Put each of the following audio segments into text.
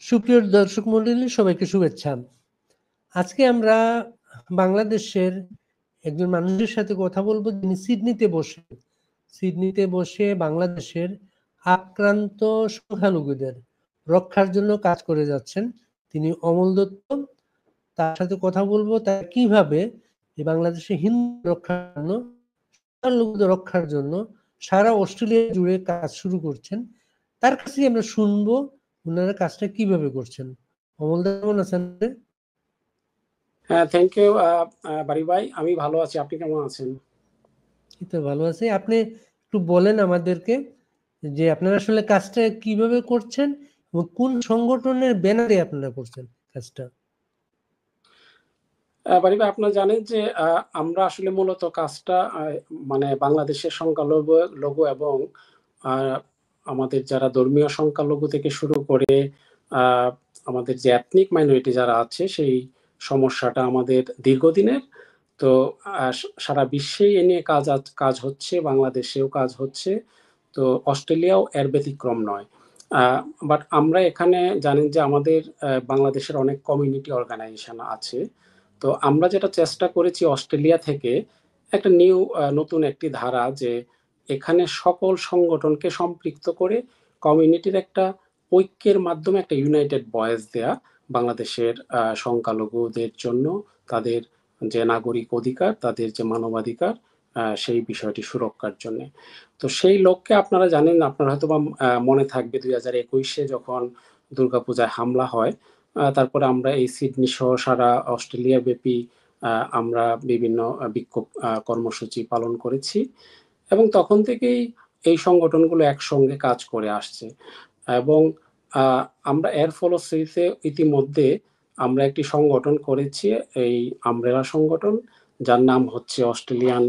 সুপ্রিয় দর্শক মণ্ডলী, সবাইকে শুভেচ্ছা। আজকে আমরা বাংলাদেশের একজন মানুষের সাথে কথা বলবো, যিনি সিডনিতে বসে বাংলাদেশের আক্রান্ত সংখ্যালঘুদের রক্ষার জন্য কাজ করে যাচ্ছেন। তিনি অমল দত্ত। তার সাথে কথা বলবো তার কিভাবে বাংলাদেশে হিন্দু রক্ষার জন্য সারা অস্ট্রেলিয়া জুড়ে কাজ শুরু করছেন। তার কাছেই আমরা শুনবো ওনারা কাজটা কিভাবে করছেন। অমল দা, কেমন আছেন? হ্যাঁ, থ্যাংক ইউ বাড়ি ভাই। আমি ভালো আছি, আপনি কেমন আছেন? এই তো ভালো আছি। আপনি একটু বলেন আমাদেরকে যে আপনারা আসলে কাজটা কিভাবে করছেন এবং কোন সংগঠনের ব্যানারে আপনারা করছেন কাজটা। বাড়ি ভাই, আপনারা জানেন যে আমরা আসলে মূলত কাজটা মানে বাংলাদেশের সংখ্যালঘু এবং আমাদের যারা ধর্মীয় সংখ্যালঘু থেকে শুরু করে আমাদের যে এথনিক মাইনরিটি যারা আছে, সেই সমস্যাটা আমাদের দীর্ঘদিনের। তো সারা বিশ্বেই এ নিয়ে কাজ হচ্ছে, বাংলাদেশেও কাজ হচ্ছে। তো অস্ট্রেলিয়াও এর ব্যতিক্রম নয়। বাট আমরা এখানে জানেন যে আমাদের বাংলাদেশের অনেক কমিউনিটি অর্গানাইজেশন আছে। তো আমরা যেটা চেষ্টা করেছি অস্ট্রেলিয়া থেকে, একটা নতুন একটি ধারা, যে এখানে সকল সংগঠনকে সম্পৃক্ত করে কমিউনিটির একটা ঐক্যের মাধ্যমে একটা ইউনাইটেড ভয়েস দেয়া, বাংলাদেশের সংখ্যালঘুদের জন্য তাদের যে নাগরিক অধিকার, তাদের যে মানবাধিকার, সেই বিষয়টি সুরক্ষার জন্য। তো সেই লক্ষ্যে আপনারা জানেন, আপনারা হয়তো বা মনে থাকবে 2021-এ যখন দুর্গাপূজায় হামলা হয়, তারপরে আমরা এই সিডনি সহ সারা অস্ট্রেলিয়া ব্যাপী আমরা বিভিন্ন বিক্ষোভ কর্মসূচি পালন করেছি এবং তখন থেকেই এই সংগঠনগুলো একসঙ্গে কাজ করে আসছে। এবং আমরা এর ফলশ্রুতিতে ইতিমধ্যে আমরা একটি সংগঠন করেছি, এই আমব্রেলা সংগঠন, যার নাম হচ্ছে Australian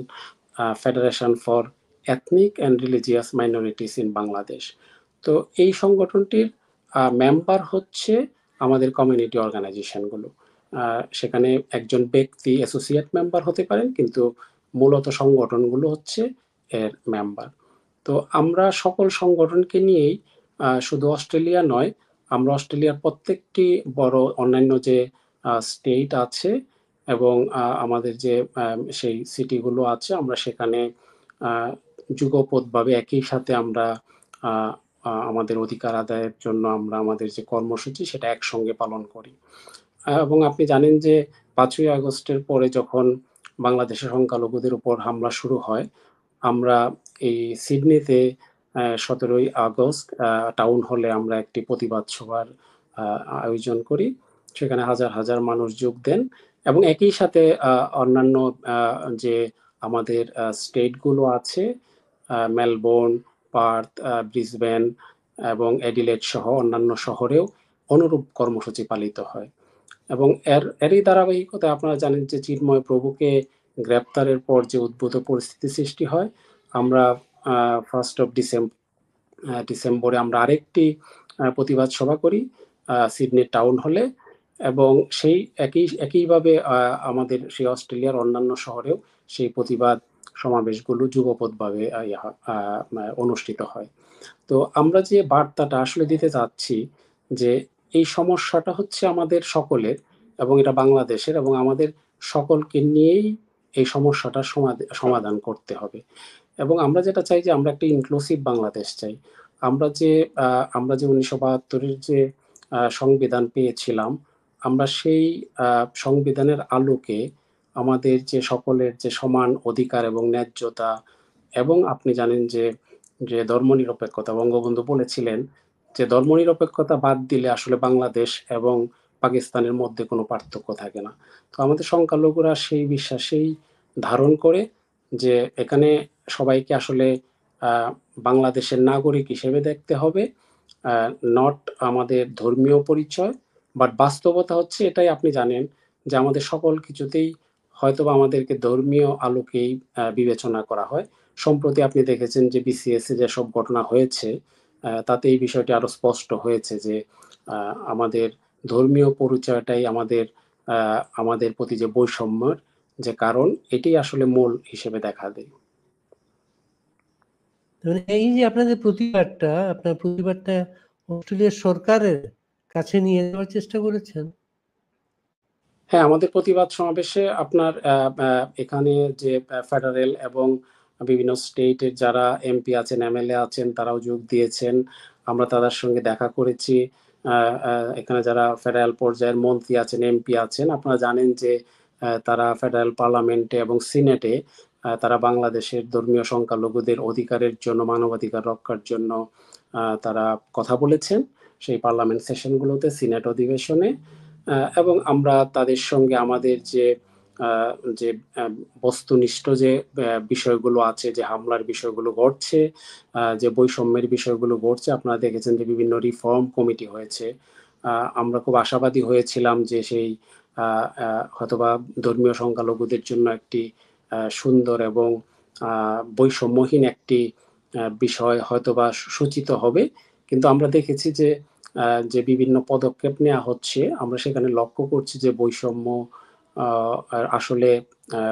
federation for ethnic and religious minorities in Bangladesh. তো এই সংগঠনটির মেম্বার হচ্ছে আমাদের কমিউনিটি অর্গানাইজেশনগুলো। সেখানে একজন ব্যক্তি অ্যাসোসিয়েট মেম্বার হতে পারেন, কিন্তু মূলত সংগঠনগুলো হচ্ছে এর মেম্বার। তো আমরা সকল সংগঠনকে নিয়েই শুধু অস্ট্রেলিয়া নয়, আমরা অস্ট্রেলিয়ার প্রত্যেকটি বড় অন্যান্য যে স্টেট আছে এবং আমাদের যে সেই সিটিগুলো আছে, আমরা সেখানে যুগপৎভাবে একই সাথে আমরা আমাদের অধিকার আদায়ের জন্য আমরা আমাদের যে কর্মসূচি সেটা একসঙ্গে পালন করি। এবং আপনি জানেন যে 5ই আগস্টের পরে যখন বাংলাদেশের সংখ্যালঘুদের উপর হামলা শুরু হয়, আমরা এই সিডনিতে 17ই আগস্ট টাউন হলে আমরা একটি প্রতিবাদ সভার আয়োজন করি। সেখানে হাজার হাজার মানুষ যোগ দেন এবং একই সাথে অন্যান্য যে আমাদের স্টেটগুলো আছে, মেলবোর্ন, পার্থ, ব্রিসবেন এবং অ্যাডিলেড সহ অন্যান্য শহরেও অনুরূপ কর্মসূচি পালিত হয়। এবং এরই ধারাবাহিকতায় আপনারা জানেন যে চিন্ময় প্রভুকে গ্রেপ্তারের পর যে উদ্ভূত পরিস্থিতি সৃষ্টি হয়, আমরা 1st of ডিসেম্বরে আমরা আরেকটি প্রতিবাদ সভা করি সিডনি টাউন হলে এবং সেই একইভাবে আমাদের সেই অস্ট্রেলিয়ার অন্যান্য শহরেও সেই প্রতিবাদ সমাবেশগুলো যুগপৎভাবে অনুষ্ঠিত হয়। তো আমরা যে বার্তাটা আসলে দিতে চাচ্ছি যে এই সমস্যাটা হচ্ছে আমাদের সকলের এবং এটা বাংলাদেশের, এবং আমাদের সকলকে নিয়েই এই সমস্যাটা সমাধান করতে হবে। এবং আমরা যেটা চাই যে আমরা একটা ইনক্লুসিভ বাংলাদেশ চাই। আমরা যে 1972-এর যে সংবিধান পেয়েছিলাম, আমরা সেই সংবিধানের আলোকে আমাদের যে সকলের যে সমান অধিকার এবং ন্যায্যতা, এবং আপনি জানেন যে ধর্মনিরপেক্ষতা, বঙ্গবন্ধু বলেছিলেন যে ধর্মনিরপেক্ষতা বাদ দিলে আসলে বাংলাদেশ এবং পাকিস্তানের মধ্যে কোনো পার্থক্য থাকে না। তো আমাদের সংখ্যালঘুরা সেই বিশ্বাসেই ধারণ করে যে এখানে সবাইকে আসলে বাংলাদেশের নাগরিক হিসেবে দেখতে হবে, নট আমাদের ধর্মীয় পরিচয়। বাট বাস্তবতা হচ্ছে এটাই, আপনি জানেন যে আমাদের সকল কিছুতেই হয়তোবা আমাদেরকে ধর্মীয় আলোকেই বিবেচনা করা হয়। সম্প্রতি আপনি দেখেছেন যে বিসিএসে যেসব ঘটনা হয়েছে, তাতে এই বিষয়টি আরো স্পষ্ট হয়েছে যে আমাদের ধর্মীয় পরিচয়টাই আমাদের প্রতি যে বৈষম্যের যে কারণ, এটি আসলে মূল হিসেবে দেখা দেয়। এই যে আপনার প্রতিবাদটা অস্ট্রেলিয়ার সরকারের কাছে নিয়ে যাওয়ার চেষ্টা করেছেন? হ্যাঁ, আমাদের প্রতিবাদ সমাবেশে আপনার এখানে যে ফেডারেল এবং বিভিন্ন স্টেটের যারা এমপি আছেন, এমএলএ আছেন, তারাও যোগ দিয়েছেন। আমরা তাদের সঙ্গে দেখা করেছি। এখানে যারা ফেডারেল পর্যায়ের মন্ত্রী আছেন, এমপি আছেন, আপনারা জানেন যে তারা ফেডারেল পার্লামেন্টে এবং সিনেটে তারা বাংলাদেশের ধর্মীয় সংখ্যালঘুদের অধিকারের জন্য, মানবাধিকার রক্ষার জন্য তারা কথা বলেছেন সেই পার্লামেন্ট সেশনগুলোতে, সিনেট অধিবেশনে। এবং আমরা তাদের সঙ্গে আমাদের যে যে বস্তুনিষ্ঠ যে বিষয়গুলো আছে, যে হামলার বিষয়গুলো ঘটছে, যে বৈষম্যের বিষয়গুলো ঘটছে, আপনারা দেখেছেন যে বিভিন্ন রিফর্ম কমিটি হয়েছে। আমরা খুব আশাবাদী হয়েছিলাম যে সেই হয়তোবা ধর্মীয় সংখ্যালঘুদের জন্য একটি সুন্দর এবং বৈষম্যহীন একটি বিষয় হয়তোবা সূচিত হবে। কিন্তু আমরা দেখেছি যে যে বিভিন্ন পদক্ষেপ নেওয়া হচ্ছে, আমরা সেখানে লক্ষ্য করছি যে বৈষম্য আসলে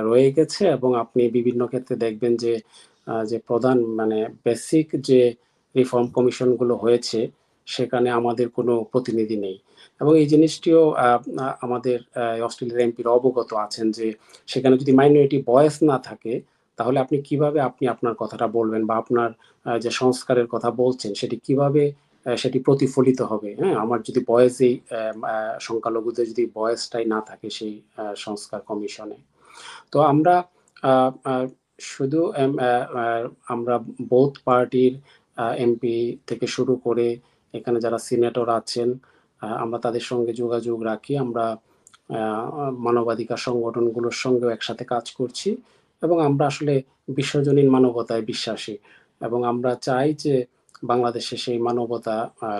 রয়ে গেছে। এবং আপনি বিভিন্ন ক্ষেত্রে দেখবেন যে যে প্রধান মানে বেসিক যে রিফর্ম কমিশনগুলো হয়েছে সেখানে আমাদের কোনো প্রতিনিধি নেই। এবং এই জিনিসটিও আমাদের অস্ট্রেলিয়ার এমপিরা অবগত আছেন যে সেখানে যদি মাইনরিটি ভয়েস না থাকে, তাহলে আপনি কিভাবে আপনার কথাটা বলবেন, বা আপনার যে সংস্কারের কথা বলছেন সেটি কিভাবে সেটি প্রতিফলিত হবে। হ্যাঁ, আমার যদি বয়েসেই সংখ্যালঘুদের যদি বয়েসটাই না থাকে সেই সংস্কার কমিশনে, তো আমরা শুধু আমরা বোথ পার্টির এমপি থেকে শুরু করে এখানে যারা সিনেটর আছেন, আমরা তাদের সঙ্গে যোগাযোগ রাখি। আমরা মানবাধিকার সংগঠনগুলোর সঙ্গেও একসাথে কাজ করছি, এবং আমরা আসলে বিশ্বজনীন মানবতায় বিশ্বাসী, এবং আমরা চাই যে বাংলাদেশে সেই মানবতা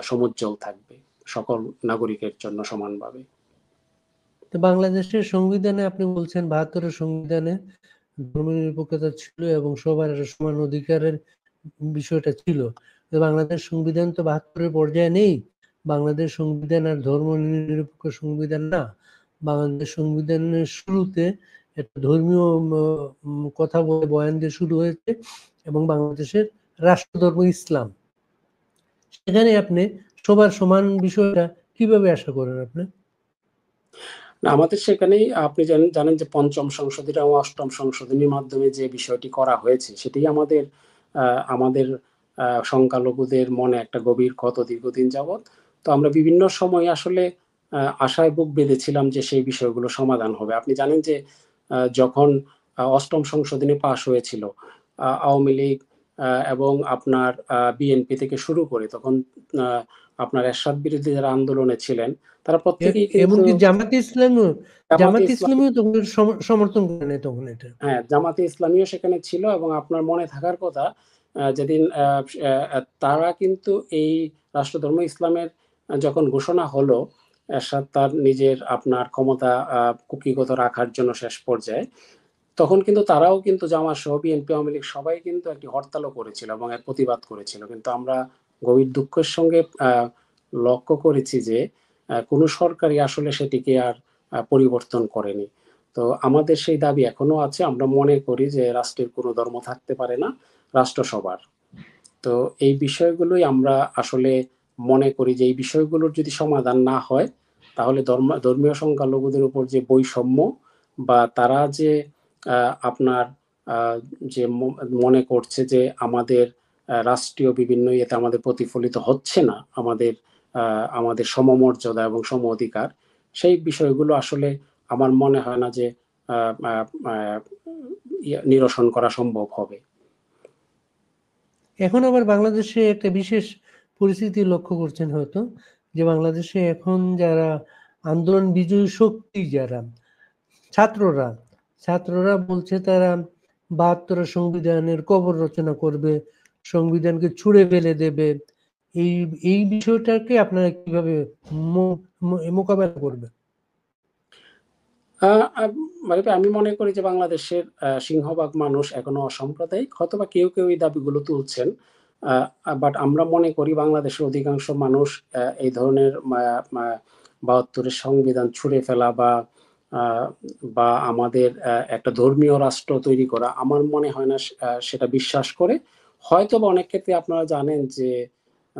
সমুজ্জ্বল থাকবে সকল নাগরিকের জন্য সমানভাবে। তো বাংলাদেশের সংবিধানে আপনি বলছেন ৭২-এর সংবিধানে ধর্মনিরপেক্ষতা ছিল এবং সবার সমান অধিকারের বিষয়টা ছিল। বাংলাদেশ সংবিধান তো ৭২-এর পর্যায়ে নেই। বাংলাদেশ সংবিধান আর ধর্মনিরপেক্ষ সংবিধান না। বাংলাদেশ সংবিধানের শুরুতে একটা ধর্মীয় কথা বলে বয়ান দিয়ে শুরু হয়েছে, এবং বাংলাদেশের রাষ্ট্রধর্ম ইসলাম। সেখানে আপনি সবার সমান বিষয়টা কিভাবে আশা করেন আপনি? আমাদের সেখানেই আপনি জানেন যে পঞ্চম সংশোধনী এবং অষ্টম সংশোধনীর মাধ্যমে যে বিষয়টি করা হয়েছে সেটাই আমাদের সংখ্যালঘুদের মনে একটা গভীর ক্ষত দীর্ঘদিন যাবৎ। তো আমরা বিভিন্ন সময় আসলে আশায় বুক বেঁধেছিলাম যে সেই বিষয়গুলো সমাধান হবে। আপনি জানেন যে যখন অষ্টম সংশোধনী পাশ হয়েছিল, আওয়ামী লীগ এবং আপনার বিএনপি থেকে শুরু করে, তখন আপনার এরশাদ বিরোধী যারা আন্দোলনে ছিলেন তারা প্রত্যেকেই কিন্তু, এমনকি জামাতে জামাতে ইসলামী, ইসলামীও তখন সমর্থন করে নাই তখন এটা। হ্যাঁ, জামাতে ইসলামীও সেখানে ছিল। এবং আপনার মনে থাকার কথা, যেদিন তারা কিন্তু এই রাষ্ট্রধর্ম ইসলামের যখন ঘোষণা হলো, এরশাদ তার নিজের আপনার ক্ষমতা কুক্ষিগত রাখার জন্য শেষ পর্যায়ে, তখন কিন্তু তারাও কিন্তু জামাত সহ বিএনপি, আওয়ামী লীগ সবাই কিন্তু একটি হরতালও করেছিল এবং এর প্রতিবাদ করেছিল। কিন্তু আমরা গভীর দুঃখের সঙ্গে লক্ষ্য করেছি যে কোনো সরকারই আসলে সেটিকে আর পরিবর্তন করেনি। তো আমাদের সেই দাবি এখনো আছে। আমরা মনে করি যে রাষ্ট্রের কোনো ধর্ম থাকতে পারে না, রাষ্ট্র সবার। তো এই বিষয়গুলোই আমরা আসলে মনে করি যে এই বিষয়গুলোর যদি সমাধান না হয়, তাহলে ধর্মীয় সংখ্যালঘুদের উপর যে বৈষম্য, বা তারা যে আপনার যে মনে করছে যে আমাদের রাষ্ট্রীয় বিভিন্ন ইয়েতে আমাদের প্রতিফলিত হচ্ছে না আমাদের সমমর্যাদা এবং সম অধিকার, সেই বিষয়গুলো আসলে আমার মনে হয় না যে নিরসন করা সম্ভব হবে। এখন আবার বাংলাদেশে একটা বিশেষ পরিস্থিতি লক্ষ্য করছেন হয়তো, যে বাংলাদেশে এখন যারা আন্দোলন বিজয়ী শক্তি, যারা ছাত্ররা বলছে তারা ৭২ সংবিধানের কবর রচনা করবে, সংবিধানকে ছুঁড়ে ফেলে দেবে। এই বিষয়টাকে আপনারা কিভাবে মোকাবেলা করবে? মানে আমি মনে করি যে বাংলাদেশের সিংহভাগ মানুষ এখনো অসাম্প্রদায়িক। হয়তোবা কেউ কেউ এই দাবিগুলো তুলছেন, বাট আমরা মনে করি বাংলাদেশের অধিকাংশ মানুষ এই ধরনের ৭২-এর সংবিধান ছুঁড়ে ফেলা বা আমাদের একটা ধর্মীয় রাষ্ট্র তৈরি করা, আমার মনে হয় না সেটা বিশ্বাস করে। হয়তোবা অনেক ক্ষেত্রে আপনারা জানেন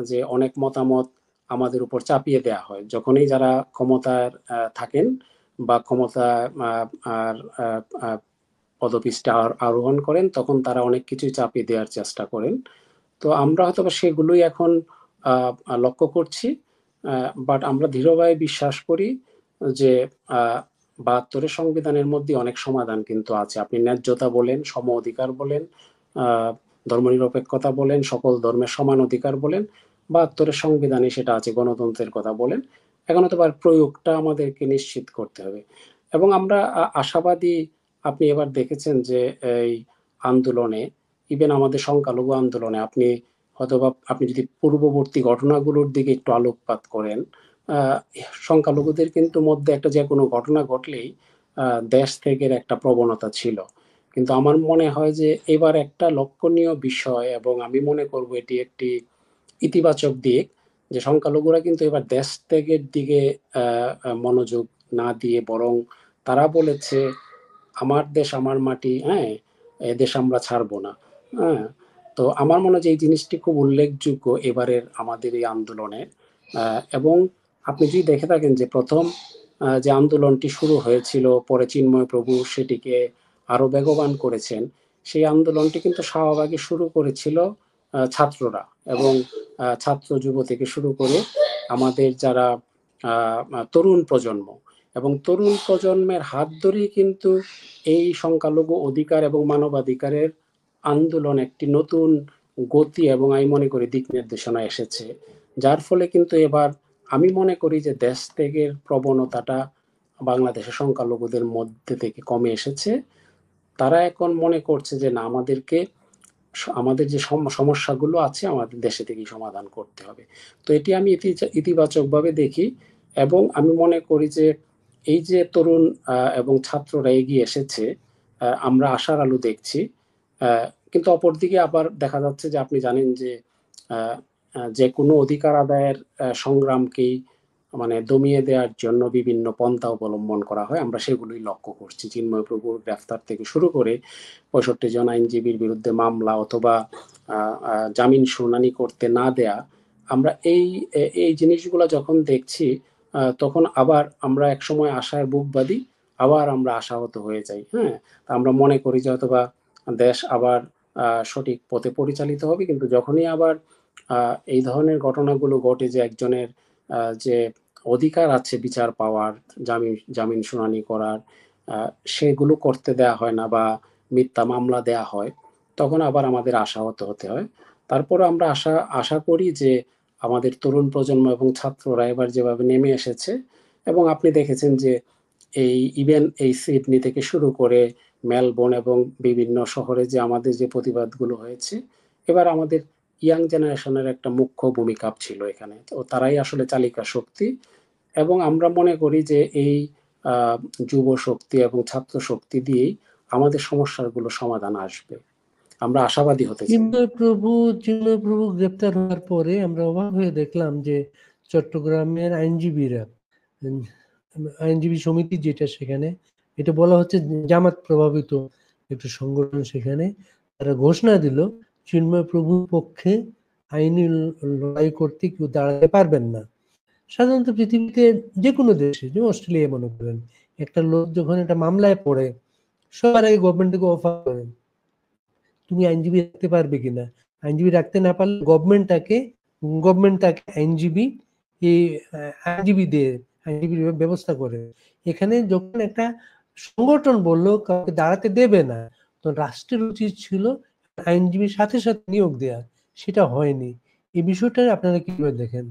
যে অনেক মতামত আমাদের উপর চাপিয়ে দেওয়া হয়। যখনই যারা ক্ষমতার থাকেন বা ক্ষমতা আর পদপিষ্ঠে আরোহণ করেন, তখন তারা অনেক কিছুই চাপিয়ে দেওয়ার চেষ্টা করেন। তো আমরা হয়তো সেগুলোই এখন লক্ষ্য করছি, বাট আমরা দৃঢ়ভাবে বিশ্বাস করি যে ৭২-এর সংবিধানের মধ্যে অনেক সমাধান কিন্তু আছে। আপনি ন্যায্যতা বলেন, সম অধিকার বলেন, ধর্মনিরপেক্ষতা বলেন, সকল ধর্মের সমান অধিকার বলেন, ৭২-এর সংবিধানে সেটা আছে, গণতন্ত্রের কথা বলেন। এখন হয়তো প্রয়োগটা আমাদেরকে নিশ্চিত করতে হবে। এবং আমরা আশাবাদী, আপনি এবার দেখেছেন যে এই আন্দোলনে, ইভেন আমাদের সংখ্যালঘু আন্দোলনে, হয়তোবা আপনি যদি পূর্ববর্তী ঘটনাগুলোর দিকে একটু আলোকপাত করেন, সংখ্যালঘুদের কিন্তু মধ্যে একটা যে কোনো ঘটনা ঘটলেই দেশ ত্যাগের একটা প্রবণতা ছিল। কিন্তু আমার মনে হয় যে এবার একটা লক্ষণীয় বিষয়, এবং আমি মনে করব এটি একটি ইতিবাচক দিক, যে সংখ্যালঘুরা কিন্তু এবার দেশ ত্যাগের দিকে মনোযোগ না দিয়ে বরং তারা বলেছে, আমার দেশ আমার মাটি, হ্যাঁ, এ দেশ আমরা ছাড়বো না। হ্যাঁ, তো আমার মনে হয় যে এই জিনিসটি খুব উল্লেখযোগ্য এবারের আমাদের এই আন্দোলনের। এবং আপনি যদি দেখে থাকেন যে প্রথম যে আন্দোলনটি শুরু হয়েছিল, পরে চিন্ময় প্রভু সেটিকে আরো বেগবান করেছেন। সেই আন্দোলনটি কিন্তু শাহবাগে শুরু করেছিল ছাত্ররা, এবং ছাত্র যুব থেকে শুরু করে আমাদের যারা তরুণ প্রজন্ম, এবং তরুণ প্রজন্মের হাত ধরেই কিন্তু এই সংখ্যালঘু অধিকার এবং মানবাধিকারের আন্দোলন একটি নতুন গতি এবং আমি মনে করি দিক নির্দেশনা এসেছে, যার ফলে কিন্তু এবার আমি মনে করি যে দেশ ত্যাগের প্রবণতাটা বাংলাদেশের সংখ্যালঘুদের মধ্যে থেকে কমে এসেছে। তারা এখন মনে করছে যে না, আমাদের যে সমস্যাগুলো আছে আমাদের দেশে থেকেই সমাধান করতে হবে। তো এটি আমি ইতিবাচকভাবে দেখি, এবং আমি মনে করি যে এই যে তরুণ এবং ছাত্ররা এগিয়ে এসেছে, আমরা আশার আলো দেখছি। কিন্তু অপরদিকে আবার দেখা যাচ্ছে যে আপনি জানেন যে যে কোনো অধিকার আদায়ের সংগ্রামকেই মানে দমিয়ে দেওয়ার জন্য বিভিন্ন পন্থা অবলম্বন করা হয়। আমরা সেগুলোই লক্ষ্য করছি। চিন্ময় প্রভুর গ্রেফতার থেকে শুরু করে ৬৫ জন আইনজীবীর বিরুদ্ধে মামলা অথবা জামিন শুনানি করতে না দেয়া, আমরা এই জিনিসগুলো যখন দেখছি, তখন আবার আমরা একসময় আশায় বুক বাঁধি, আবার আমরা আশাহত হয়ে যাই। হ্যাঁ, আমরা মনে করি যে হয়তোবা দেশ আবার সঠিক পথে পরিচালিত হবে। কিন্তু যখনই আবার এই ধরনের ঘটনাগুলো ঘটে, যে একজনের যে অধিকার আছে বিচার পাওয়ার, জামিন শুনানি করার, সেগুলো করতে দেয়া হয় না বা মিথ্যা মামলা দেয়া হয়, তখন আবার আমাদের আশাহত হতে হয়। তারপরে আমরা আশা করি যে আমাদের তরুণ প্রজন্ম এবং ছাত্ররা এবার যেভাবে নেমে এসেছে, এবং আপনি দেখেছেন যে এই সিডনি থেকে শুরু করে মেলবোর্ন এবং বিভিন্ন শহরে যে আমাদের যে প্রতিবাদগুলো হয়েছে, এবার আমাদের ইয়াং জেনারেশনের একটা মুখ্য ভূমিকা ছিল এখানে। তো তারাই আসলে চালিকা শক্তি, এবং আমরা মনে করি যে এই যুব শক্তি এবং ছাত্র শক্তি দিয়েই আমাদের সমস্যাগুলো সমাধান আসবে। আমরা আশাবাদী হতে চাই। চিন্ময় প্রভু গ্রেপ্তার হওয়ার পরে আমরা অবাক হয়ে দেখলাম যে চট্টগ্রামের আইনজীবী সমিতি যেটা, সেখানে এটা বলা হচ্ছে জামাত প্রভাবিত একটু সংগঠন, সেখানে তারা ঘোষণা দিল চিন্ময় প্রভুর পক্ষে আইনি লড়াই করতে কেউ দাঁড়াতে পারবেন না। সাধারণত পৃথিবীতে যে কোনো দেশে, যেমন অস্ট্রেলিয়া মনে করেন, একটা লোক যখন একটা মামলায় পড়ে, সবার আগে গভর্নমেন্টকে অফার করেন তুমি আইনজীবী রাখতে পারবে কিনা। আইনজীবী রাখতে না পারলে গভর্নমেন্ট তাকে আইনজীবীর ব্যবস্থা করে। এখানে যখন একটা সংগঠন বললো কাউকে দাঁড়াতে দেবে না, তো রাষ্ট্রের উচিত ছিল আইনজীবীর সাথে সাথে নিয়োগ দেয়া, সেটা হয়নি। এই বিষয়টা আপনারা কিভাবে দেখেন?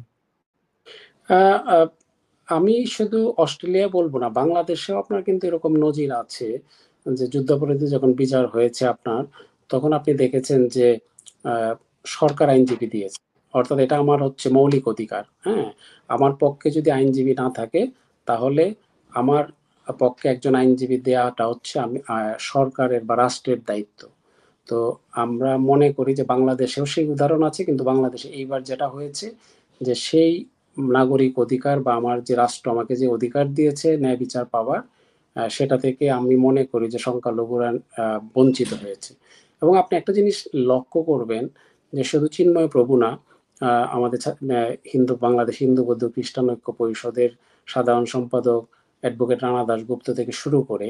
আমি শুধু অস্ট্রেলিয়া বলবো না, বাংলাদেশেও আপনার কিন্তু এরকম নজির আছে যে যুদ্ধাপরাধী যখন বিচার হয়েছে আপনার, তখন আপনি দেখেছেন যে সরকার আইনজীবী দিয়েছে। অর্থাৎ এটা আমার হচ্ছে মৌলিক অধিকার। হ্যাঁ, আমার পক্ষে যদি আইনজীবী না থাকে, তাহলে আমার পক্ষে একজন আইনজীবী দেওয়াটা হচ্ছে আমি সরকারের বা রাষ্ট্রের দায়িত্ব। তো আমরা মনে করি যে বাংলাদেশেও সেই উদাহরণ আছে, কিন্তু বাংলাদেশে এইবার যেটা হয়েছে যে সেই নাগরিক অধিকার বা আমার যে রাষ্ট্র আমাকে যে অধিকার দিয়েছে ন্যায় বিচার পাওয়ার, সেটা থেকে আমি মনে করি যে সংখ্যালঘুরা বঞ্চিত হয়েছে। এবং আপনি একটা জিনিস লক্ষ্য করবেন যে শুধু চিন্ময় প্রভু না, আমাদের বাংলাদেশ হিন্দু বৌদ্ধ খ্রিস্টান ঐক্য পরিষদের সাধারণ সম্পাদক অ্যাডভোকেট রানা দাশগুপ্ত থেকে শুরু করে,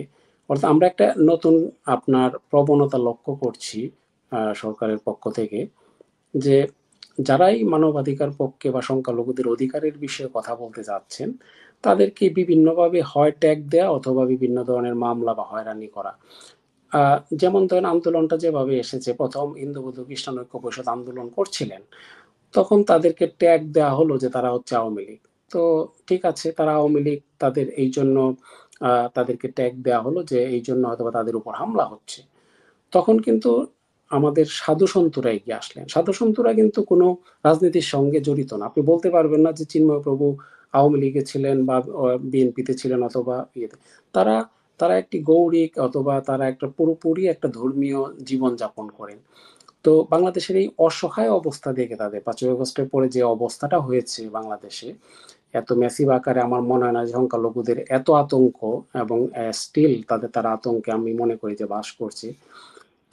অর্থাৎ আমরা একটা নতুন আপনার প্রবণতা লক্ষ্য করছি সরকারের পক্ষ থেকে, যে যারাই মানবাধিকার পক্ষে বা সংখ্যালঘুদের অধিকারের বিষয়ে কথা বলতে যাচ্ছেন, তাদেরকে বিভিন্নভাবে হয় ট্যাগ দেয়া অথবা বিভিন্ন ধরনের মামলা বা হয়রানি করা। যেমন ধরেন আন্দোলনটা যেভাবে এসেছে, প্রথম হিন্দু বৌদ্ধ খ্রিস্টান ঐক্য পরিষদ আন্দোলন করছিলেন, তখন তাদেরকে ট্যাগ দেওয়া হলো যে তারা হচ্ছে আওয়ামী লীগ। তো ঠিক আছে, তারা আওয়ামী লীগ, তাদের এই জন্য তাদেরকে ট্যাগ দেওয়া হলো যে এই জন্য হয়তোবা তাদের উপর হামলা হচ্ছে। তখন কিন্তু আমাদের সাধু সন্তরা এগিয়ে আসলেন। সাধু সন্তরা কিন্তু কোনো রাজনীতির সঙ্গে জড়িত না। আপনি বলতে পারবেন না যে চিন্ময় প্রভু আওয়ামী লীগে ছিলেন বা বিএনপিতে ছিলেন অথবা ইয়েতে। তারা তারা একটি গৌরিক অথবা তারা একটা পুরোপুরি একটা ধর্মীয় জীবন যাপন করেন। তো বাংলাদেশের এই অসহায় অবস্থা দেখে, তাদের 5ই আগস্টের পরে যে অবস্থাটা হয়েছে বাংলাদেশে, এত ম্যাসিভ আকারে, আমার মনে হয় না যে সংখ্যালঘুদের এত আতঙ্ক, এবং স্টিল তারা আতঙ্কে আমি মনে করি যে বাস করছে।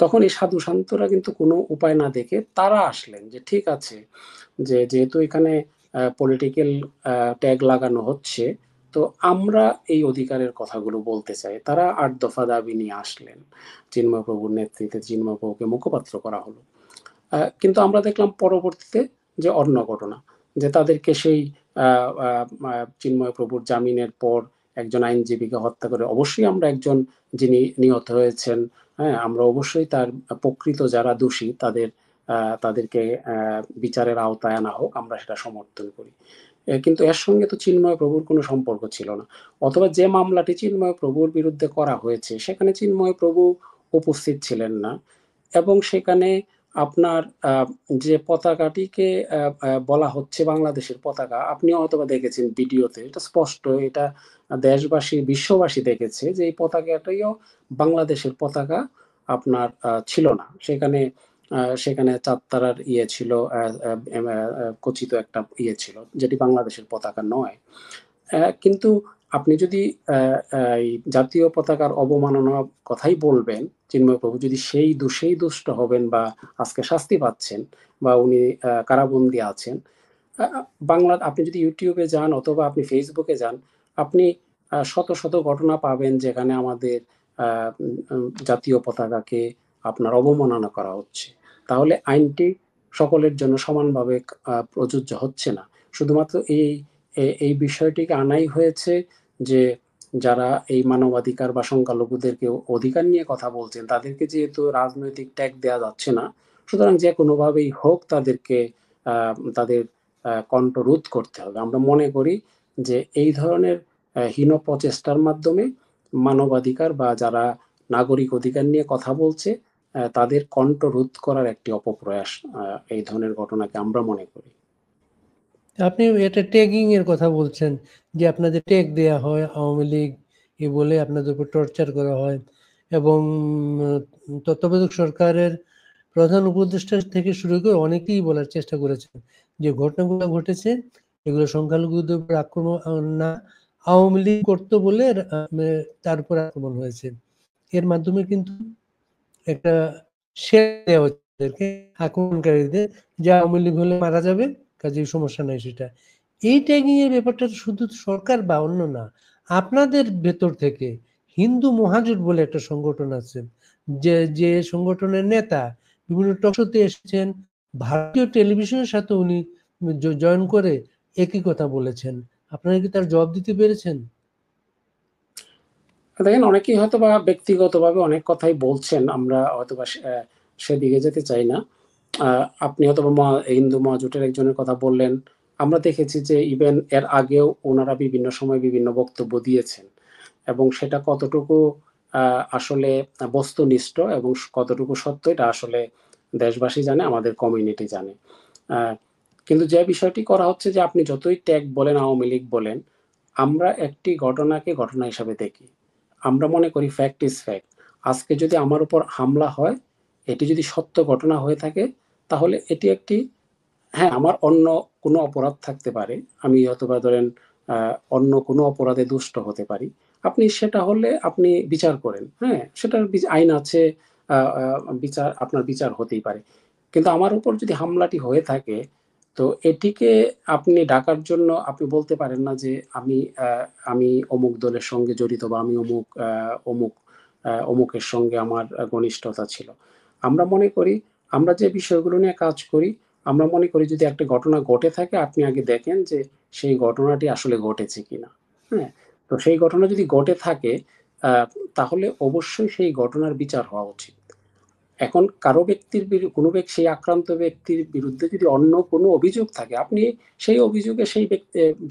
তখন এই সাধু সন্তরা কিন্তু কোনো উপায় না দেখে তারা আসলেন যে ঠিক আছে, যে যেহেতু এখানে পলিটিক্যাল ট্যাগ লাগানো হচ্ছে, তো আমরা এই অধিকারের কথাগুলো বলতে চাই। তারা 8 দফা দাবি নিয়ে আসলেন। চিন্ময় প্রভুর নেতৃত্বে চিন্ময় প্রভুকে মুখপাত্র করা হলো। কিন্তু আমরা দেখলাম পরবর্তীতে যে অন্য ঘটনা, যে তাদেরকে সেই চিন্ময় প্রভুর জামিনের পর একজন আইনজীবীকে হত্যা করে, অবশ্যই আমরা একজন যিনি নিহত হয়েছেন, হ্যাঁ, আমরা অবশ্যই তার প্রকৃত যারা দোষী তাদেরকে বিচারের আওতায় আনা হোক, আমরা সেটা সমর্থন করি। কিন্তু এর সঙ্গে তো চিন্ময় প্রভুর কোনো সম্পর্ক ছিল না, অথবা যে মামলাটি চিন্ময় প্রভুর বিরুদ্ধে করা হয়েছে সেখানে চিন্ময় প্রভু উপস্থিত ছিলেন না, এবং সেখানে আপনার যে পতাকাটিকে বলা হচ্ছে বাংলাদেশের পতাকা, আপনিও হয়তোবা দেখেছেন ভিডিওতে, এটা স্পষ্ট, এটা দেশবাসী বিশ্ববাসী দেখেছে যে এই পতাকাটিও বাংলাদেশের পতাকা আপনার ছিল না। সেখানে 4 তারার ইয়ে ছিল, খচিত একটা ইয়ে ছিল, যেটি বাংলাদেশের পতাকা নয়। কিন্তু আপনি যদি এই জাতীয় পতাকার অবমাননার কথাই বলবেন, চিন্ময় প্রভু যদি সেই দোষেই দুষ্ট হবেন বা আজকে শাস্তি পাচ্ছেন বা উনি কারাবন্দী আছেন, আপনি যদি ইউটিউবে যান অথবা আপনি ফেসবুকে যান, আপনি শত শত ঘটনা পাবেন যেখানে আমাদের জাতীয় পতাকাকে আপনার অবমাননা করা হচ্ছে। তাহলে আইনটি সকলের জন্য সমানভাবে প্রযোজ্য হচ্ছে না। শুধুমাত্র এই বিষয়টিকে আনাই হয়েছে যে যারা এই মানবাধিকার বা সংখ্যালঘুদেরকে অধিকার নিয়ে কথা বলছেন, তাদেরকে যেহেতু রাজনৈতিক ট্যাগ দেওয়া যাচ্ছে না, সুতরাং যে কোনোভাবেই হোক তাদেরকে তাদের কণ্ঠ রোধ করতে হবে। আমরা মনে করি যে এই ধরনের হীন প্রচেষ্টার মাধ্যমে মানবাধিকার বা যারা নাগরিক অধিকার নিয়ে কথা বলছে তাদের কণ্ঠ রোধ করার একটি অপপ্রয়াস এই ধরনের ঘটনাকে আমরা মনে করি। আপনি এটা ট্যাগিং এর কথা বলছেন, যে আপনাদের ট্যাগ দেয়া হয় আওয়ামী লীগ বলে আপনাদের উপর টর্চার করা হয়, এবং তত্ত্বাবধায়ক সরকারের প্রধান উপদেষ্টা থেকে শুরু করে অনেকেই বলার চেষ্টা করেছেন যে ঘটনাগুলো ঘটেছে এগুলো সংখ্যালঘুদের উপর আক্রমণ না, আওয়ামী লীগ করতো বলে তার উপর আক্রমণ হয়েছে। এর মাধ্যমে কিন্তু একটা শেয়ার দেওয়া হচ্ছে আক্রমণকারীদের, যে আওয়ামী লীগ হলে মারা যাবে, কাজেই সমস্যা নাই সেটা। এই ট্যাগিং এর ব্যাপারটা শুধু সরকার বা অন্য না, আপনাদের ভেতর থেকে হিন্দু মহাজোট বলে একটা সংগঠন আছে, যে সংগঠনের নেতা বিভিন্ন টকশোতে এসেছেন, ভারতীয় টেলিভিশনের সাথে উনি জয়েন করে একই কথা বলেছেন। আপনারা কি তার জবাব দিতে পেরেছেন? দেখেন, অনেকেই হয়তোবা ব্যক্তিগতভাবে অনেক কথাই বলছেন, আমরা হয়তোবা সেদিকে যেতে চাই না। আপনি হয়তোবা হিন্দু মহাজোটের একজনের কথা বললেন। আমরা দেখেছি যে ইভেন এর আগেও ওনারা বিভিন্ন সময় বিভিন্ন বক্তব্য দিয়েছেন, এবং সেটা কতটুকু আসলে বস্তুনিষ্ঠ এবং কতটুকু সত্য, এটা আসলে দেশবাসী জানে, আমাদের কমিউনিটি জানে। কিন্তু যে বিষয়টি করা হচ্ছে, যে আপনি যতই ট্যাগ বলেন, আওয়ামী লীগ বলেন, আমরা একটি ঘটনাকে ঘটনা হিসাবে দেখি। আমরা মনে করি ফ্যাক্ট ইজ ফ্যাক্ট। আজকে যদি আমার উপর হামলা হয়, এটি যদি সত্য ঘটনা হয়ে থাকে, তাহলে এটি একটি, হ্যাঁ, আমার অন্য কোনো অপরাধ থাকতে পারে। আমি হয়তোবা ধরেন অন্য কোনো অপরাধে দুষ্ট হতে পারি। আপনি সেটা হলে আপনি বিচার করেন। হ্যাঁ? সেটার আইন আছে, আপনার বিচার হতেই পারে। কিন্তু আমার উপর যদি হামলাটি হয়ে থাকে, তো এটিকে আপনি ডাকার জন্য আপনি বলতে পারেন না যে আমি অমুক দলের সঙ্গে জড়িত বা আমি অমুক অমুকের সঙ্গে আমার ঘনিষ্ঠতা ছিল। আমরা মনে করি আমরা যে বিষয়গুলো নিয়ে কাজ করি, আমরা মনে করি যদি একটা ঘটনা ঘটে থাকে আপনি আগে দেখেন যে সেই ঘটনাটি আসলে ঘটেছে কিনা। হ্যাঁ? তো সেই ঘটনা যদি ঘটে থাকে আহ, তাহলে অবশ্যই সেই ঘটনার বিচার হওয়া উচিত। এখন কারো ব্যক্তির সেই আক্রান্ত ব্যক্তির বিরুদ্ধে যদি অন্য কোনো অভিযোগ থাকে, আপনি সেই অভিযোগে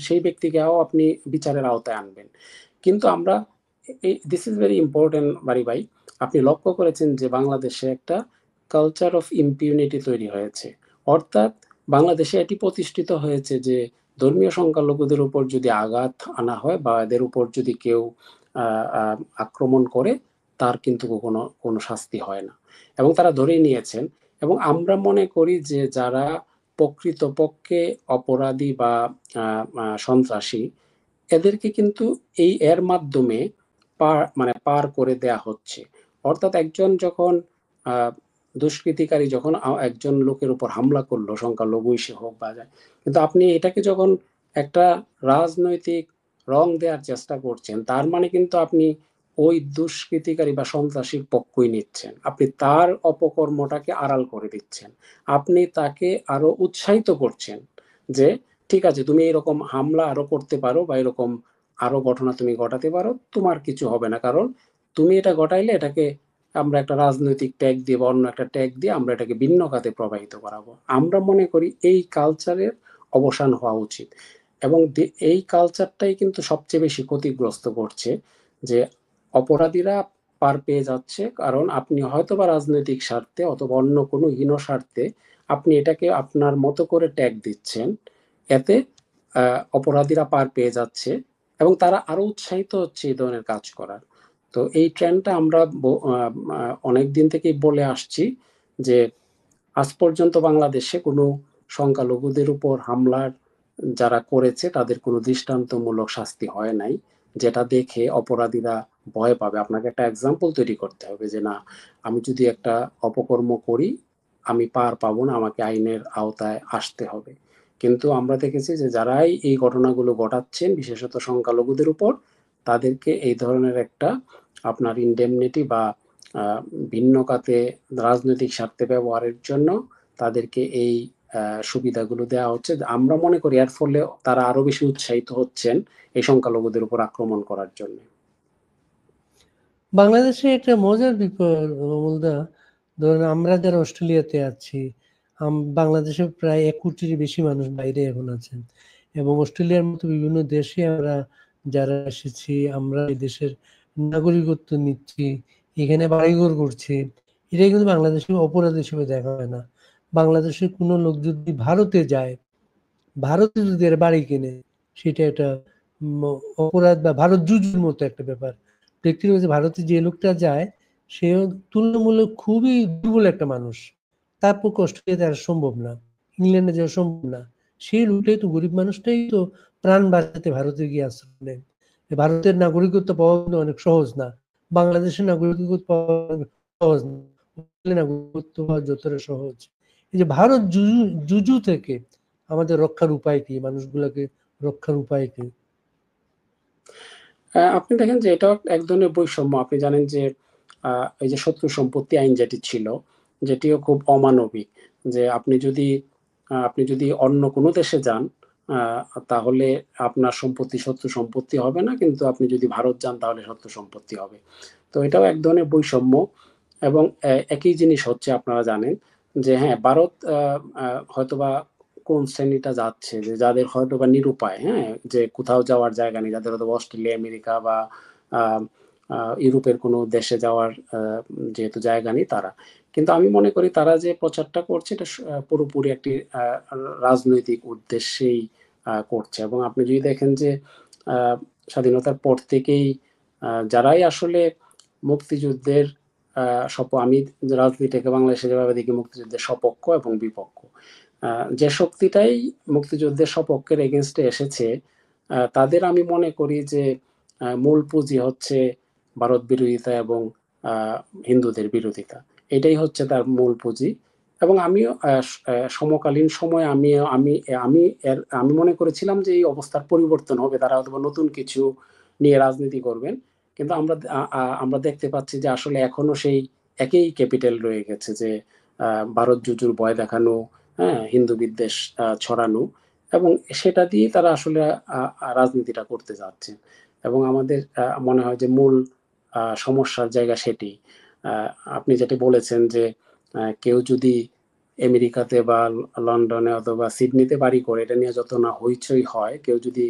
সেই ব্যক্তিকেও আপনি বিচারের আওতায় আনবেন। কিন্তু আমরা দিস ইজ ভেরি ইম্পর্টেন্ট বাড়ি ভাই, আপনি লক্ষ্য করেছেন যে বাংলাদেশে একটা কালচার অফ ইম্পিউনিটি তৈরি হয়েছে। অর্থাৎ বাংলাদেশে এটি প্রতিষ্ঠিত হয়েছে যে ধর্মীয় সংখ্যালঘুদের উপর যদি আঘাত আনা হয় বা এদের উপর যদি কেউ আক্রমণ করে, তার কিন্তু কোনো শাস্তি হয় না এবং তারা ধরেই নিয়েছেন। এবং আমরা মনে করি যে যারা প্রকৃতপক্ষে অপরাধী বা সন্ত্রাসী, এদেরকে কিন্তু এর মাধ্যমে পার করে দেয়া হচ্ছে। অর্থাৎ একজন যখন আহ, দুষ্কৃতিকারী যখন একজন লোকের উপর হামলা করলো, সংখ্যালঘুই সে হোক বা যায়, কিন্তু আপনি এটাকে যখন একটা রাজনৈতিক রং দেওয়ার চেষ্টা করছেন, তার মানে কিন্তু আপনি ওই দুষ্কৃতিকারী বা সন্ত্রাসীর পক্ষই নিচ্ছেন, আপনি তার অপকর্মটাকে আড়াল করে দিচ্ছেন, আপনি তাকে আরো উৎসাহিত করছেন যে ঠিক আছে, তুমি এরকম হামলা আরো করতে পারো বা এরকম আরো ঘটনা তুমি ঘটাতে পারো, তোমার কিছু হবে না, কারণ তুমি এটা ঘটাইলে এটাকে আমরা একটা রাজনৈতিক ট্যাগ দিয়ে বা অন্য একটা ট্যাগ দিয়ে আমরা এটাকে ভিন্ন খাতে প্রবাহিত করাবো। আমরা মনে করি এই কালচারের অবসান হওয়া উচিত। এবং এই কালচারটাই কিন্তু সবচেয়ে বেশি ক্ষতিগ্রস্ত করছে, যে অপরাধীরা পার পেয়ে যাচ্ছে, কারণ আপনি হয়তো বা রাজনৈতিক স্বার্থে অথবা অন্য কোনো হীন স্বার্থে আপনি এটাকে আপনার মতো করে ট্যাগ দিচ্ছেন। এতে অপরাধীরা পার পেয়ে যাচ্ছে এবং তারা আরো উৎসাহিত হচ্ছে এই ধরনের কাজ করার। তো এই ট্রেন্ডটা আমরা অনেক দিন থেকেই বলে আসছি যে আজ পর্যন্ত বাংলাদেশে কোনো সংখ্যালঘুদের উপর হামলার যারা করেছে তাদের কোনো দৃষ্টান্তমূলক শাস্তি হয় নাই, যেটা দেখে অপরাধীরা ভয় পাবে। আপনাকে একটা এক্সাম্পল তৈরি করতে হবে যে না, আমি যদি একটা অপকর্ম করি আমি পার পাবো না, আমাকে আইনের আওতায় আসতে হবে। কিন্তু আমরা দেখেছি যে যারাই এই ঘটনাগুলো ঘটাচ্ছেন বিশেষত সংখ্যালঘুদের উপর, তাদেরকে এই ধরনের একটা আপনার ইনডেমনিটি বা আহ, ভিন্ন খাতে রাজনৈতিক স্বার্থে ব্যবহারের জন্য তাদেরকে এই সুবিধাগুলো দেওয়া হচ্ছে। আমরা মনে করি এর ফলে তারা আরো বেশি উৎসাহিত হচ্ছেন এই সংখ্যালঘুদের উপর আক্রমণ করার জন্য। বাংলাদেশে একটা মজার অমলদা, ধরুন আমরা যারা অস্ট্রেলিয়াতে আছি, বাংলাদেশে প্রায় 1 কোটির বেশি মানুষ বাইরে এখন আছেন, এবং অস্ট্রেলিয়ার মতো বিভিন্ন দেশে আমরা যারা এসেছি, আমরা এই দেশের নাগরিকত্ব নিচ্ছি, এখানে বাড়িঘর করছি, এটা কিন্তু বাংলাদেশে অপরাধ হিসেবে দেখা হয় না। বাংলাদেশের কোনো লোক যদি ভারতে যায়, ভারতে যদি এর বাড়ি কিনে, সেটা একটা অপরাধ বা ভারত জুজুর মতো একটা ব্যাপার। ব্যক্তির হচ্ছে ভারতে যে লোকটা যায়, সে তুলনামূলক খুবই দুর্বল একটা মানুষ, তার পক্ষে অস্ট্রেলিয়াতে আসা সম্ভব না, ইংল্যান্ডে যাওয়া সম্ভব না। সেই লোকটাই তো, গরিব মানুষটাই তো প্রাণ বাঁচাতে ভারতে গিয়ে আশ্রয় নেয়। ভারতের নাগরিকত্ব পাওয়া কিন্তু অনেক সহজ না, বাংলাদেশের নাগরিকত্ব পাওয়া সহজ না, নাগরিকত্ব পাওয়া যতটা সহজ। এই যে ভারত জুজু থেকে আমাদের রক্ষার উপায় কি, মানুষগুলোকে রক্ষার উপায় কি? আপনি দেখেন যে এটাও এক ধরনের বৈষম্য। আপনি জানেন যে এই যে শত্রু সম্পত্তি আইন যেটি ছিল, যেটিও খুব অমানবিক। যে আপনি যদি অন্য কোনো দেশে যান, আহ, তাহলে আপনার সম্পত্তি শত্রু সম্পত্তি হবে না, কিন্তু আপনি যদি ভারত যান তাহলে শত্রু সম্পত্তি হবে। তো এটাও এক ধরনের বৈষম্য। এবং একই জিনিস হচ্ছে, আপনারা জানেন যে হ্যাঁ, ভারত হয়তোবা কোন শ্রেণীটা যাচ্ছে, যে যাদের হয়তোবা নিরুপায়, হ্যাঁ, যে কোথাও যাওয়ার জায়গা নেই, যাদের হয়তো অস্ট্রেলিয়া আমেরিকা বা আহ, ইউরোপের কোনো দেশে যাওয়ার যেহেতু জায়গা নেই তারা। কিন্তু আমি মনে করি তারা যে প্রচারটা করছে এটা পুরোপুরি একটি রাজনৈতিক উদ্দেশ্যেই করছে। এবং আপনি যদি দেখেন যে আহ, স্বাধীনতার পর থেকেই যারাই আসলে মুক্তিযুদ্ধের আমি রাজনীতিকে বাংলাদেশে যেভাবে দেখি, মুক্তিযুদ্ধের সপক্ষ এবং বিপক্ষ, যে শক্তিটাই মুক্তিযুদ্ধের সপক্ষের এগেনস্টে এসেছে, তাদের আমি মনে করি যে মূল পুঁজি হচ্ছে ভারত বিরোধিতা এবং আহ, হিন্দুদের বিরোধিতা। এটাই হচ্ছে তার মূল পুঁজি। এবং আমিও সমকালীন সময়ে আমি আমি আমি আমি মনে করেছিলাম যে এই অবস্থার পরিবর্তন হবে, তারা হয়তো নতুন কিছু নিয়ে রাজনীতি করবেন। কিন্তু আমরা দেখতে পাচ্ছি যে আসলে এখনো সেই একই ক্যাপিটাল রয়ে গেছে, যে ভারত জুজুর ভয় দেখানো, হ্যাঁ, হিন্দু বিদ্বেষ ছড়ানো, এবং সেটা দিয়ে তারা আসলে রাজনীতিটা করতে যাচ্ছে। এবং আমাদের মনে হয় যে মূল সমস্যার জায়গা সেটি। আপনি যেটি বলেছেন যে কেউ যদি আমেরিকাতে বা লন্ডনে অথবা সিডনিতে বাড়ি করে, এটা নিয়ে যত না হইচই হয়, কেউ যদি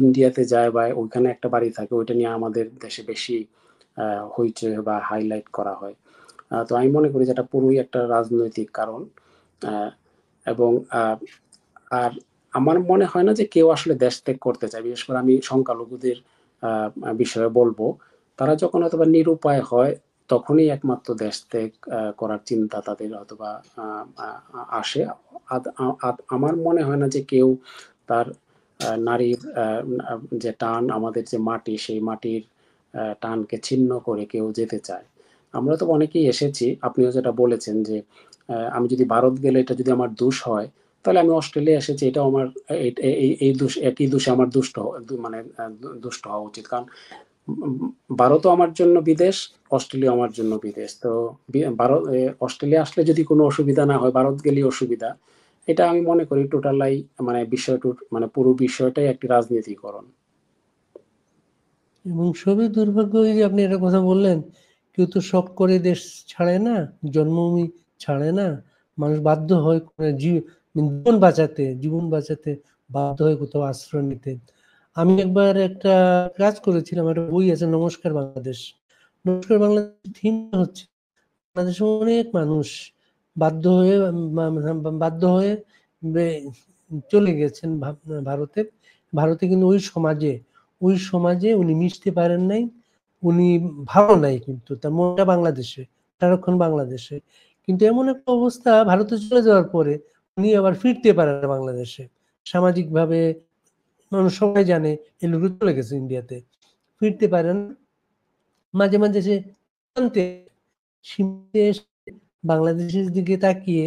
ইন্ডিয়াতে যায় বা ওইখানে একটা বাড়ি থাকে, ওইটা নিয়ে আমাদের দেশে বেশি হইচই বা হাইলাইট করা হয়। তো আমি মনে করি যে এটা পুরোই একটা রাজনৈতিক কারণ। এবং আর আমার মনে হয় না যে কেউ আসলে দেশ ত্যাগ করতে চায়। বিশেষ করে আমি সংখ্যালঘুদের বিষয়ে বলবো, তারা যখন হয়তোবা নিরুপায় হয়, তখনই একমাত্র দেশ ত্যাগ করার চিন্তা তাদের হয়তোবা আসে। আমার মনে হয় না যে কেউ তার নারীর যে টান, আমাদের যে মাটি, সেই মাটির টানকে ছিন্ন করে কেউ যেতে চায়। আমরা তো অনেকেই এসেছি। আপনিও যেটা বলেছেন যে আমি যদি ভারত গেলে এটা যদি আমার দোষ হয়, তাহলে আমি অস্ট্রেলিয়া এসেছি, এটাও আমার এই দোষ, একই দোষে আমার মানে দুষ্ট হওয়া উচিত। কারণ ভারতও আমার জন্য বিদেশ, অস্ট্রেলিয়া আমার জন্য বিদেশ। তো ভারত অস্ট্রেলিয়া আসলে যদি কোনো অসুবিধা না হয়, ভারত গেলেই অসুবিধা। এটা আমি মনে করি টোটালাই মানে মানে পুরো বিষয়টাই একটি রাজনীতিকরণ। এবং সবই দুর্ভাগ্য যে আপনি একটা কথা বললেন, কেউ তো শখ করে দেশ ছাড়ে না, জন্মভূমি ছাড়ে না। মানুষ বাধ্য হয় জীবন বাঁচাতে বাধ্য হয় কোথাও আশ্রয় নিতে। আমি একবার একটা কাজ করেছিলাম, একটা বই আছে নমস্কার বাংলাদেশ। নমস্কার বাংলাদেশ থিম হচ্ছে বাংলাদেশে অনেক মানুষ বাধ্য হয়ে চলে গেছেন ভারতে। ভারতে কিন্তু ওই সমাজে উনি মিশতে পারেন নাই, উনি ভালো নাই, কিন্তু তার মনটা বাংলাদেশে, সারাক্ষণ বাংলাদেশে। কিন্তু এমন একটা অবস্থা, ভারতে চলে যাওয়ার পরে উনি আবার ফিরতে পারেন না বাংলাদেশে। সামাজিক ভাবে মানুষ সবাই জানে এই লোক চলে গেছে ইন্ডিয়াতে, ফিরতে পারেন। মাঝে মাঝে সে বাংলাদেশের দিকে তাকিয়ে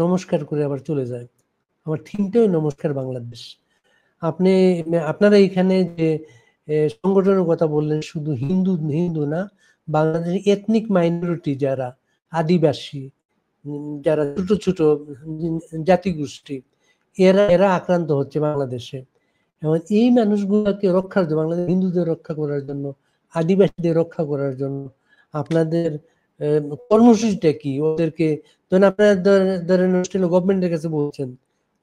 নমস্কার করে আবার চলে যায়। আমার থিমটাই নমস্কার বাংলাদেশ। আপনারা এখানে যে সংগঠনের কথা বললেন, শুধু হিন্দু না, বাংলাদেশের এথনিক মাইনরিটি যারা আদিবাসী, যারা ছোট ছোট জাতিগোষ্ঠী, এরা আক্রান্ত হচ্ছে বাংলাদেশে। এবং এই মানুষগুলোকে রক্ষার জন্য, বাংলাদেশ হিন্দুদের রক্ষা করার জন্য, আদিবাসীদের রক্ষা করার জন্য আপনাদের কর্মসূচিটা কি? ওদেরকে ধরেন আপনারা ধরেন অস্ট্রেলিয়া গভর্নমেন্টের কাছে বলছেন,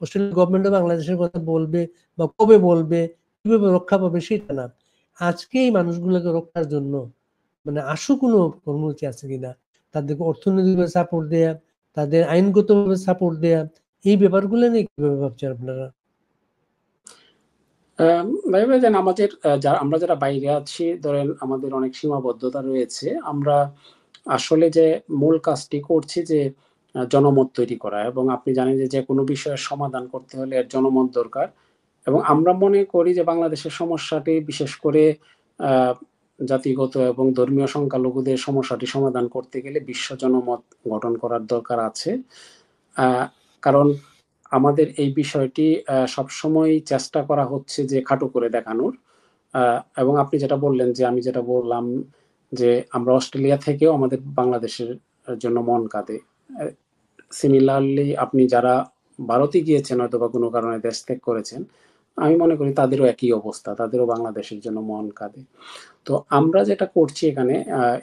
অস্ট্রেলিয়া গভর্নমেন্টও বাংলাদেশের কথা বলবে বা কবে বলবে, কিভাবে রক্ষা পাবে সেটা না। আজকে এই মানুষগুলোকে রক্ষার জন্য মানে আশু কোনো কর্মসূচি আছে কিনা, তাদেরকে অর্থনৈতিকভাবে সাপোর্ট দেয়া, তাদের আইনগতভাবে সাপোর্ট দেয়া, এই ব্যাপারগুলো নিয়ে কিভাবে ভাবছেন আপনারা? ভাইবেন আমাদের আমরা যারা বাইরে আছি, ধরেন আমাদের অনেক সীমাবদ্ধতা রয়েছে। আমরা আসলে যে মূল কাজটি করছি যে জনমত তৈরি করা, এবং আপনি জানেন যে যেকোনো বিষয়ের সমাধান করতে হলে এর জনমত দরকার। এবং আমরা মনে করি যে বাংলাদেশের সমস্যাটি বিশেষ করে আহ, জাতিগত এবং ধর্মীয় সংখ্যালঘুদের সমস্যাটি সমাধান করতে গেলে বিশ্ব জনমত গঠন করার দরকার আছে। কারণ আমাদের এই বিষয়টি সবসময় চেষ্টা করা হচ্ছে যে খাটো করে দেখানোর। এবং আপনি যেটা বললেন, যে আমি যেটা বললাম, যে আমরা অস্ট্রেলিয়া থেকেও আমাদের বাংলাদেশের জন্য মন কাঁদে। সিমিলারলি আপনি যারা ভারতে গিয়েছেন হয়তো বা কোনো কারণে দেশ ত্যাগ করেছেন, আমি মনে করি তাদেরও একই অবস্থা, তাদেরও বাংলাদেশের জন্য মন কাঁদে। তো আমরা যেটা করছি এখানে,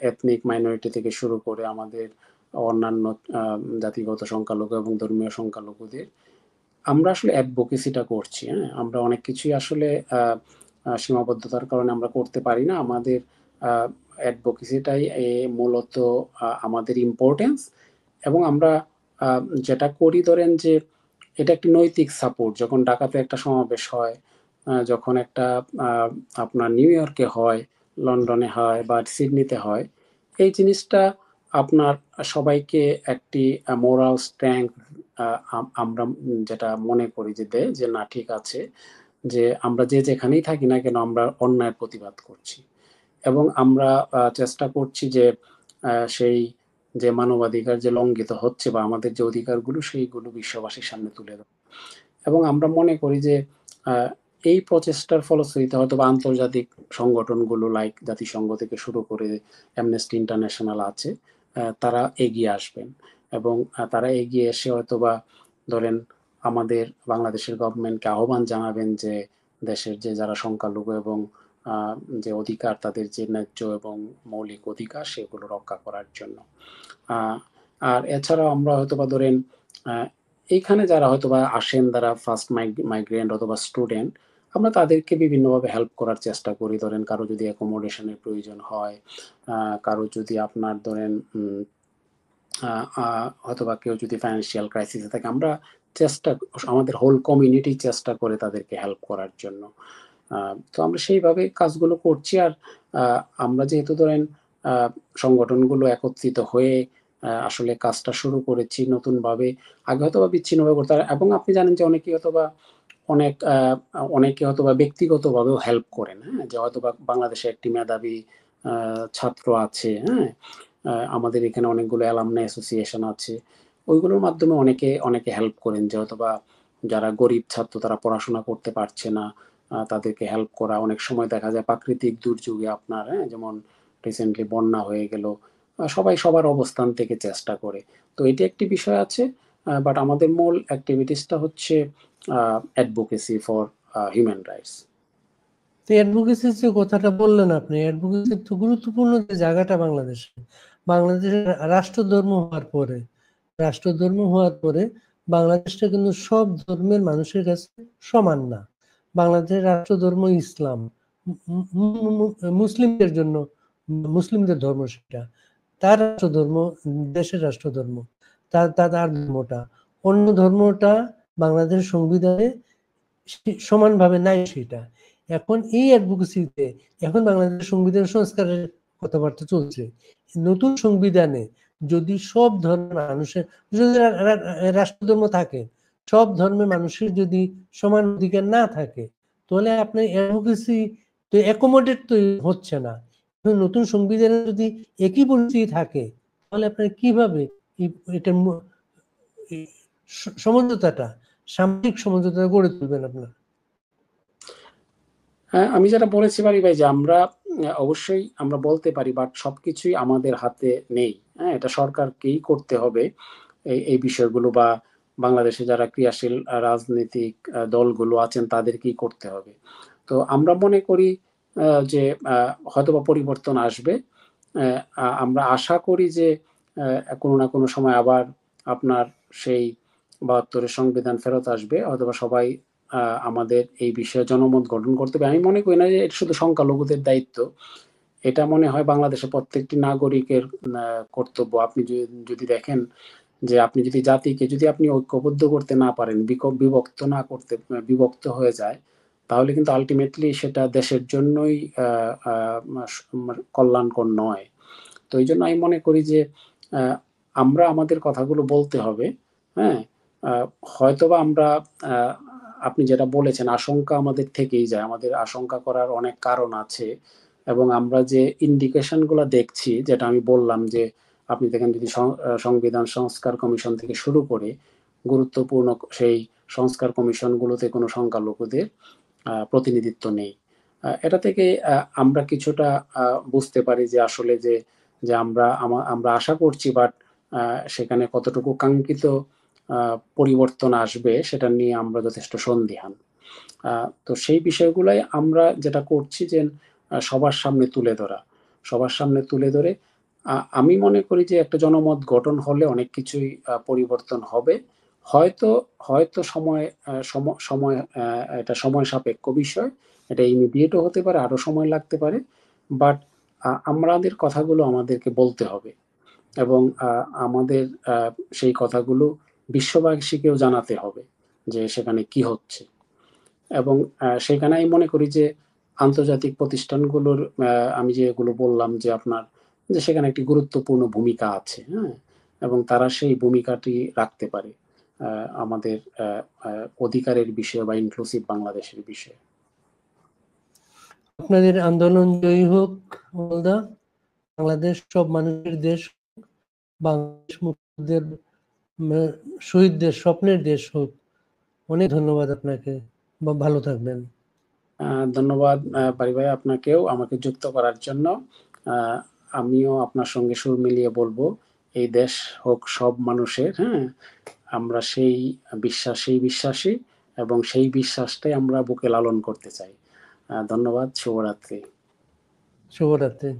এথনিক মাইনরিটি থেকে শুরু করে আমাদের অন্যান্য জাতিগত সংখ্যালঘু এবং ধর্মীয় সংখ্যালঘুদের আমরা আসলে অ্যাডভোকেসিটা করছি। হ্যাঁ, আমরা অনেক কিছুই আসলে সীমাবদ্ধতার কারণে আমরা করতে পারি না। আমাদের অ্যাডভোকেসিটাই মূলত আমাদের ইম্পর্টেন্স। এবং আমরা যেটা করি, ধরেন যে এটা একটি নৈতিক সাপোর্ট। যখন ঢাকাতে একটা সমাবেশ হয়, যখন একটা আপনার নিউ ইয়র্কে হয়, লন্ডনে হয় বা সিডনিতে হয়, এই জিনিসটা আপনার সবাইকে একটি মোরাল স্ট্রেংথ আমরা যেটা মনে করি যে দেয়, যে না ঠিক আছে, যে আমরা যে যেখানেই থাকি না কেন আমরা অন্যায়ের প্রতিবাদ করছি। এবং আমরা চেষ্টা করছি যে সেই যে মানবাধিকার যে লঙ্ঘিত হচ্ছে বা আমাদের যে অধিকারগুলো সেইগুলো বিশ্ববাসীর সামনে তুলে ধরা। এবং আমরা মনে করি যে এই প্রচেষ্টার ফলশ্রুতিতে হয়তো বা আন্তর্জাতিক সংগঠনগুলো লাইক জাতিসংঘ থেকে শুরু করে অ্যামনেস্টি ইন্টারন্যাশনাল আছে, তারা এগিয়ে আসবেন এবং তারা এগিয়ে এসে হয়তোবা ধরেন আমাদের বাংলাদেশের গভর্নমেন্টকে আহ্বান জানাবেন যে দেশের যে যারা সংখ্যালঘু এবং যে অধিকার তাদের যে ন্যায্য এবং মৌলিক অধিকার সেগুলো রক্ষা করার জন্য। আর এছাড়াও আমরা হয়তোবা ধরেন এইখানে যারা হয়তোবা আসেন যারা ফার্স্ট মাইগ্রেন্ট অথবা স্টুডেন্ট, আমরা তাদেরকে বিভিন্নভাবে হেল্প করার চেষ্টা করি। ধরেন কারো যদি অ্যাকোমোডেশনের প্রয়োজন হয়, কারো যদি আপনার ধরেন হয়তোবা কেউ যদি ফাইন্যান্সিয়াল ক্রাইসিসে থাকে, আমরা আমাদের হোল কমিউনিটি চেষ্টা করে তাদেরকে হেল্প করার জন্য। তো আমরা সেইভাবে কাজগুলো করছি। আর আমরা যেহেতু ধরেন সংগঠনগুলো একত্রিত হয়ে আসলে কাজটা শুরু করেছি নতুনভাবে, আগে হয়তোবা বিচ্ছিন্নভাবে করতে এবং আপনি জানেন যে অনেকে হয়তোবা ব্যক্তিগতভাবেও হেল্প করেন, হ্যাঁ? যে হয়তোবা বাংলাদেশে একটি মেধাবী ছাত্র আছে, হ্যাঁ? আমাদের এখানে অনেকগুলো অ্যালামনাই অ্যাসোসিয়েশন আছে। ওইগুলোর মাধ্যমে অনেকে হেল্প করেন যে হয়তোবা যারা গরিব ছাত্র তারা পড়াশোনা করতে পারছে না, তাদেরকে হেল্প করা। অনেক সময় দেখা যায় প্রাকৃতিক দুর্যোগে আপনার, হ্যাঁ? যেমন রিসেন্টলি বন্যা হয়ে গেল। সবাই সবার অবস্থান থেকে চেষ্টা করে। তো এটি একটি বিষয় আছে। বাট আমাদের মূল অ্যাক্টিভিটিসটা হচ্ছে অ্যাডভোকেসি ফর হিউম্যান রাইটস। তো অ্যাডভোকেসির যে কথাটা বললেন আপনি, অ্যাডভোকেসির তো গুরুত্বপূর্ণ যে জায়গাটা বাংলাদেশের রাষ্ট্রধর্ম হওয়ার পরে বাংলাদেশটা কিন্তু সব ধর্মের মানুষের কাছে সমান না। বাংলাদেশের রাষ্ট্রধর্ম ইসলাম, মুসলিমদের জন্য মুসলিমদের ধর্ম সেটা, তার রাষ্ট্রধর্ম, দেশের রাষ্ট্রধর্ম, তার ধর্মটা, অন্য ধর্মটা বাংলাদেশের সংবিধানে সমানভাবে নাই সেটা। এখন এই অ্যাডভোকেসিতে এখন বাংলাদেশের সংবিধান সংস্কারের কথাবার্তা চলছে। নতুন সংবিধানে যদি সব ধর্মের মানুষের যদি রাষ্ট্রধর্ম থাকে, সব ধর্মের মানুষের যদি সমান অধিকার না থাকে, তাহলে আপনার অ্যাডভোকেসি তো অ্যাকোমোডেট তো হচ্ছে না। নতুন সংবিধানে যদি একই পরিস্থিতি থাকে, তাহলে আপনার কিভাবে এটা সমঝোতাটা, সামাজিক সমঝোতা গড়ে তুলবেন আপনার? হ্যাঁ, আমি যেটা বলেছি ভাই যে আমরা অবশ্যই আমরা বলতে পারি, বাট সবকিছুই আমাদের হাতে নেই, হ্যাঁ? এটা সরকারকেই করতে হবে এই বিষয়গুলো, বা বাংলাদেশে যারা ক্রিয়াশীল রাজনৈতিক দলগুলো আছেন তাদেরকেই করতে হবে। তো আমরা মনে করি যে হয়তোবা পরিবর্তন আসবে। আমরা আশা করি যে কোনো না কোনো সময় আবার আপনার সেই ৭২-এর সংবিধান ফেরত আসবে। হয়তোবা সবাই আমাদের এই বিষয়ে জনমত গঠন করতে হবে। আমি মনে করি না যে এটা শুধু সংখ্যালঘুদের দায়িত্ব। এটা মনে হয় বাংলাদেশের প্রত্যেকটি নাগরিকের কর্তব্য। আপনি যদি দেখেন যে আপনি যদি জাতিকে যদি আপনি ঐক্যবদ্ধ করতে না পারেন, বিভক্ত হয়ে যায়, তাহলে কিন্তু আল্টিমেটলি সেটা দেশের জন্যই কল্যাণকর নয়। তো এইজন্য আমি মনে করি যে আমরা আমাদের কথাগুলো বলতে হবে, হ্যাঁ? হয়তোবা আমরা আপনি যেটা বলেছেন আশঙ্কা আমাদের থেকেই যায়। আমাদের আশঙ্কা করার অনেক কারণ আছে এবং আমরা যে ইন্ডিকেশন গুলা দেখছি, যেটা আমি বললাম যে আপনি দেখেন যদি সংবিধান সংস্কার কমিশন থেকে শুরু করে গুরুত্বপূর্ণ সেই সংস্কার কমিশনগুলোতে কোনো সংখ্যালঘুদের প্রতিনিধিত্ব নেই। এটা থেকে আমরা কিছুটা বুঝতে পারি যে আসলে যে আমরা আশা করছি, বাট সেখানে কতটুকু কাঙ্ক্ষিত পরিবর্তন আসবে সেটা নিয়ে আমরা যথেষ্ট সন্দিহান। তো সেই বিষয়গুলাই আমরা যেটা করছি যে সবার সামনে তুলে ধরে আমি মনে করি যে একটা জনমত গঠন হলে অনেক কিছুই পরিবর্তন হবে। হয়তো হয়তো সময় এটা সময় সাপেক্ষ বিষয়। এটা ইমিডিয়েটও হতে পারে, আরো সময় লাগতে পারে। বাট আমাদের কথাগুলো আমাদেরকে বলতে হবে এবং আমাদের সেই কথাগুলো বিশ্ববাসীকেও জানাতে হবে যে সেখানে কি হচ্ছে। এবং সেখানে আমি মনে করি যে আন্তর্জাতিক প্রতিষ্ঠানগুলোর আমি যেগুলো বললাম যে আপনার যে সেখানে একটি গুরুত্বপূর্ণ ভূমিকা আছে, হ্যাঁ? এবং তারা সেই ভূমিকাটি রাখতে পারে আমাদের অধিকারের বিষয়ে বা ইনক্লুসিভ বাংলাদেশের বিষয়ে। আপনাদের আন্দোলন জয়ী হোক, বাংলাদেশ সব মানুষের দেশ। বাংলাদেশ মুক্তিযুদ্ধের শহীদদের স্বপ্নের দেশ হোক। অনেক ধন্যবাদ আপনাকে, ভালো থাকবেন। ধন্যবাদ পারি ভাই আপনাকেও আমাকে যুক্ত করার জন্য। আমিও আপনার সঙ্গে সুর মিলিয়ে বলবো, এই দেশ হোক সব মানুষের, হ্যাঁ, আমরা সেই বিশ্বাসী এবং সেই বিশ্বাসটাই আমরা বুকে লালন করতে চাই। ধন্যবাদ। শুভরাত্রি। শুভরাত্রি।